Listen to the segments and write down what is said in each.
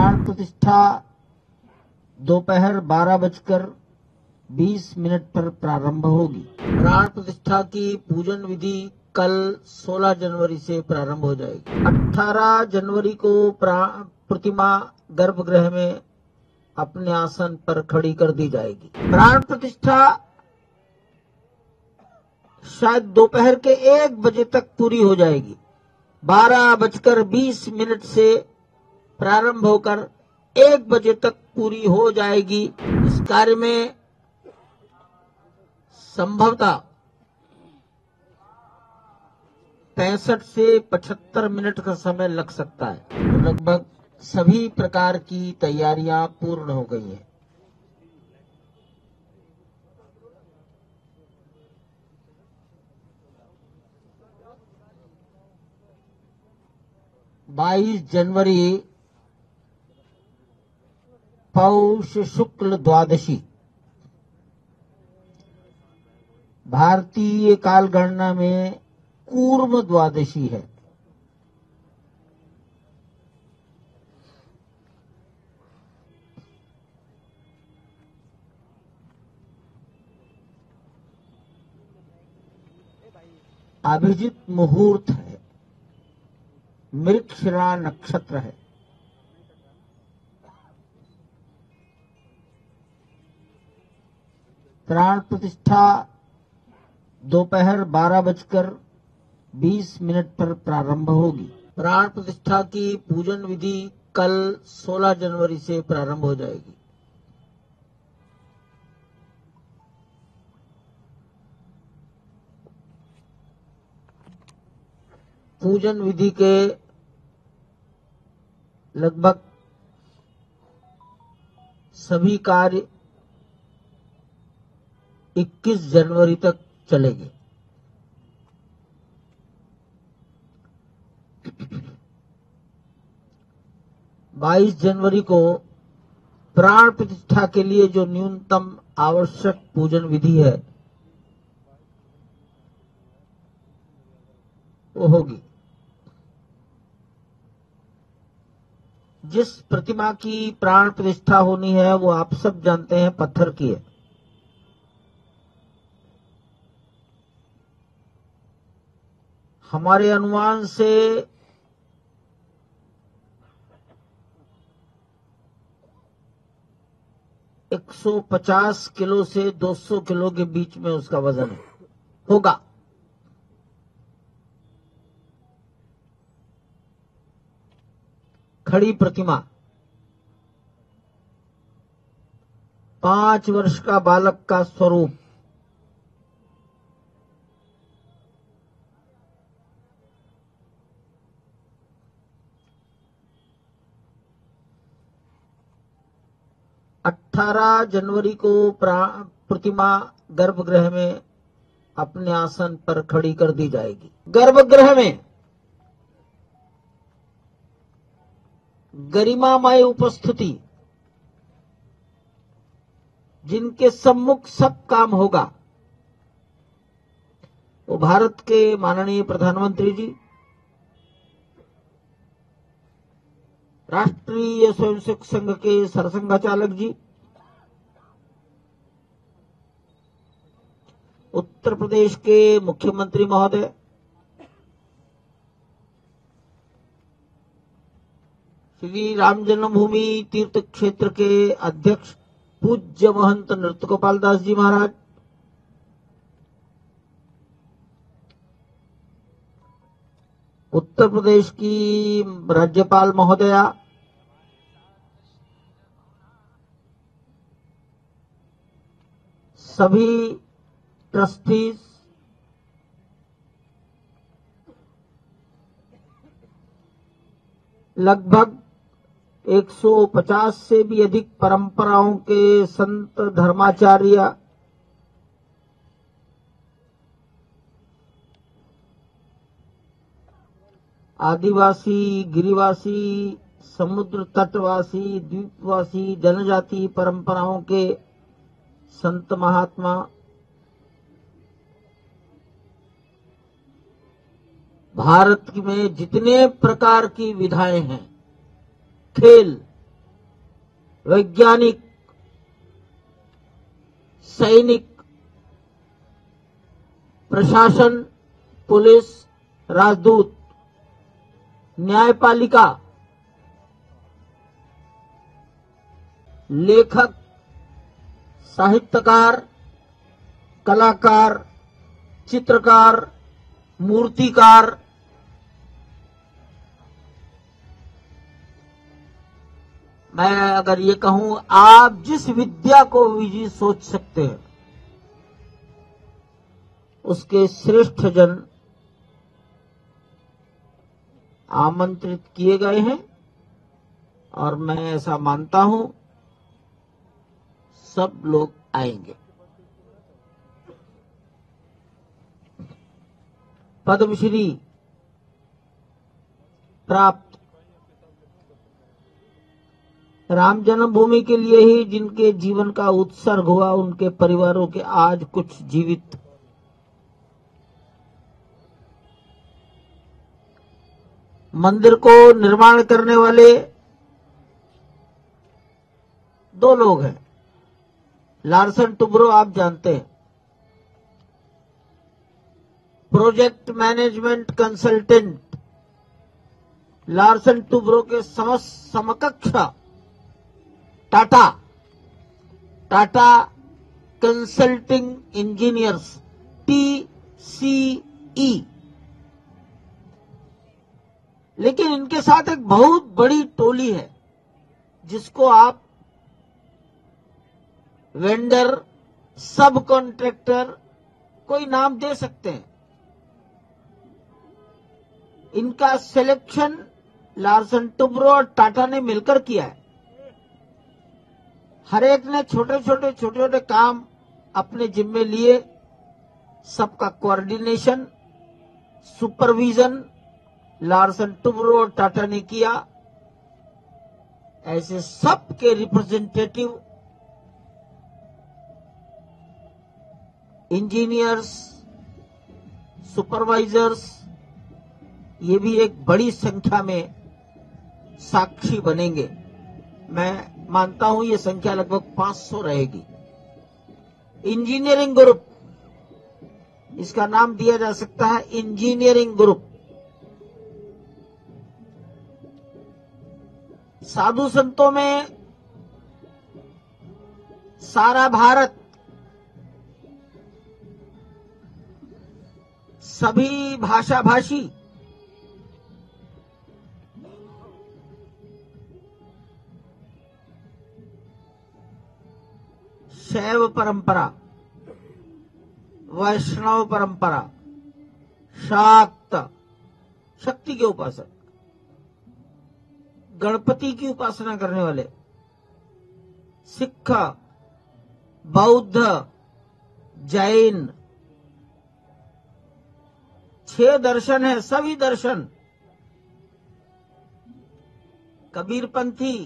प्राण प्रतिष्ठा दोपहर 12:20 पर प्रारंभ होगी। प्राण प्रतिष्ठा की पूजन विधि कल 16 जनवरी से प्रारंभ हो जाएगी। 18 जनवरी को प्रतिमा गर्भगृह में अपने आसन पर खड़ी कर दी जाएगी। प्राण प्रतिष्ठा शायद दोपहर के 1 बजे तक पूरी हो जाएगी। 12:20 से प्रारंभ होकर 1 बजे तक पूरी हो जाएगी। इस कार्य में संभवतः 65 से 75 मिनट का समय लग सकता है। लगभग सभी प्रकार की तैयारियां पूर्ण हो गई हैं। बाईस जनवरी पौष शुक्ल द्वादशी भारतीय कालगणना में कूर्म द्वादशी है। अभिजित मुहूर्त है। मृगशिरा नक्षत्र है। प्राण प्रतिष्ठा दोपहर 12:20 पर प्रारंभ होगी। प्राण प्रतिष्ठा की पूजन विधि कल 16 जनवरी से प्रारंभ हो जाएगी। पूजन विधि के लगभग सभी कार्य 21 जनवरी तक चलेंगे। बाईस जनवरी को प्राण प्रतिष्ठा के लिए जो न्यूनतम आवश्यक पूजन विधि है वो होगी। जिस प्रतिमा की प्राण प्रतिष्ठा होनी है वो आप सब जानते हैं पत्थर की है। हमारे अनुमान से 150 किलो से 200 किलो के बीच में उसका वजन होगा। खड़ी प्रतिमा 5 वर्ष का बालक का स्वरूप। अठारह जनवरी को प्रतिमा गर्भगृह में अपने आसन पर खड़ी कर दी जाएगी। गर्भगृह में गरिमामय उपस्थिति, जिनके सम्मुख सब काम होगा, वो भारत के माननीय प्रधानमंत्री जी, राष्ट्रीय स्वयंसेवक संघ के सरसंघचालक जी, उत्तर प्रदेश के मुख्यमंत्री महोदय, श्री राम जन्मभूमि तीर्थ क्षेत्र के अध्यक्ष पूज्य महंत नृत्य गोपाल दास जी महाराज, उत्तर प्रदेश की राज्यपाल महोदया, सभी ट्रस्टीज, लगभग 150 से भी अधिक परंपराओं के संत धर्माचार्य, आदिवासी, गिरिवासी, समुद्र तटवासी, द्वीपवासी, जनजाति परंपराओं के संत महात्मा, भारत में जितने प्रकार की विधाएं हैं, खेल, वैज्ञानिक, सैनिक, प्रशासन, पुलिस, राजदूत, न्यायपालिका, लेखक, साहित्यकार, कलाकार, चित्रकार, मूर्तिकार, मैं अगर ये कहूं, आप जिस विद्या को भी सोच सकते हैं उसके श्रेष्ठ जन आमंत्रित किए गए हैं और मैं ऐसा मानता हूं सब लोग आएंगे। पद्मश्री प्राप्त राम जन्मभूमि के लिए ही जिनके जीवन का उत्सर्ग हुआ, उनके परिवारों के आज कुछ जीवित मंदिर को निर्माण करने वाले दो लोग हैं। लार्सन टुब्रो आप जानते हैं, project management consultant. Larsen Toubro के समकक्ष टाटा कंसल्टिंग इंजीनियर्स, TCE। लेकिन इनके साथ एक बहुत बड़ी टोली है जिसको आप वेंडर, सब कॉन्ट्रैक्टर, कोई नाम दे सकते हैं। इनका सिलेक्शन लार्सन टुब्रो और टाटा ने मिलकर किया है। हर एक ने छोटे छोटे काम अपने जिम्मे लिए। सबका कोऑर्डिनेशन, सुपरविजन लार्सन टुब्रो और टाटा ने किया। ऐसे सबके रिप्रेजेंटेटिव, इंजीनियर्स, सुपरवाइजर्स, ये भी एक बड़ी संख्या में साक्षी बनेंगे। मैं मानता हूं ये संख्या लगभग 500 रहेगी। इंजीनियरिंग ग्रुप, इसका नाम दिया जा सकता है इंजीनियरिंग ग्रुप। साधु संतों में सारा भारत, सभी भाषा भाषी, शैव परंपरा, वैष्णव परंपरा, शाक्त, शक्ति के उपासक, गणपति की उपासना करने वाले, सिख, बौद्ध, जैन, 6 दर्शन है। सभी दर्शन, कबीरपंथी,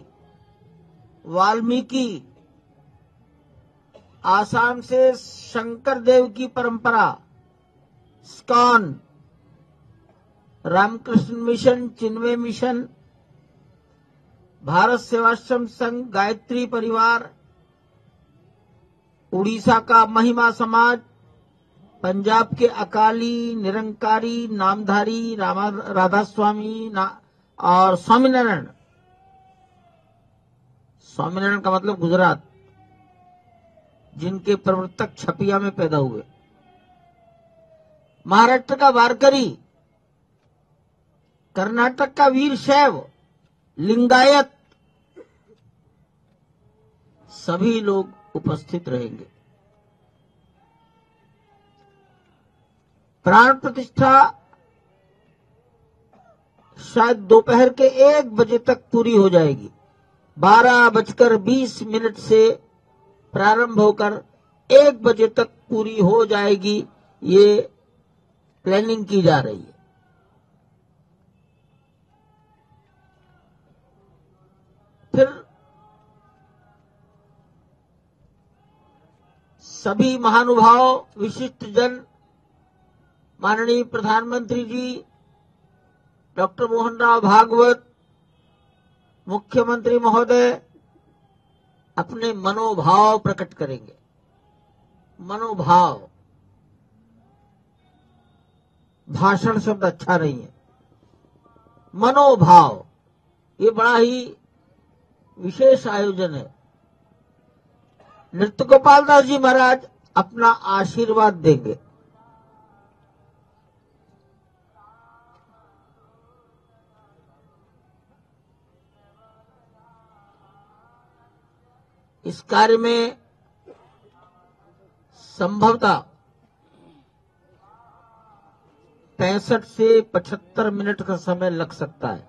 वाल्मीकि, आसाम से शंकर देव की परंपरा, स्कॉन, रामकृष्ण मिशन, चिन्मय मिशन, भारत सेवाश्रम संघ, गायत्री परिवार, उड़ीसा का महिमा समाज, पंजाब के अकाली, निरंकारी, नामधारी, राधा स्वामी और स्वामीनारायण। स्वामीनारायण का मतलब गुजरात, जिनके प्रवर्तक छपिया में पैदा हुए। महाराष्ट्र का वारकरी, कर्नाटक का वीर शैव, लिंगायत, सभी लोग उपस्थित रहेंगे। प्राण प्रतिष्ठा शायद दोपहर के 1 बजे तक पूरी हो जाएगी। 12:20 से प्रारंभ होकर 1 बजे तक पूरी हो जाएगी। ये प्लानिंग की जा रही है। फिर सभी महानुभाव, विशिष्ट जन, माननीय प्रधानमंत्री जी डॉक्टर मोहन राव भागवत, मुख्यमंत्री महोदय, अपने मनोभाव प्रकट करेंगे। मनोभाव, भाषण शब्द अच्छा नहीं है, मनोभाव, ये बड़ा ही विशेष आयोजन है। नृत्य गोपाल दास जी महाराज अपना आशीर्वाद देंगे। इस कार्य में संभवतः 65 से 75 मिनट का समय लग सकता है।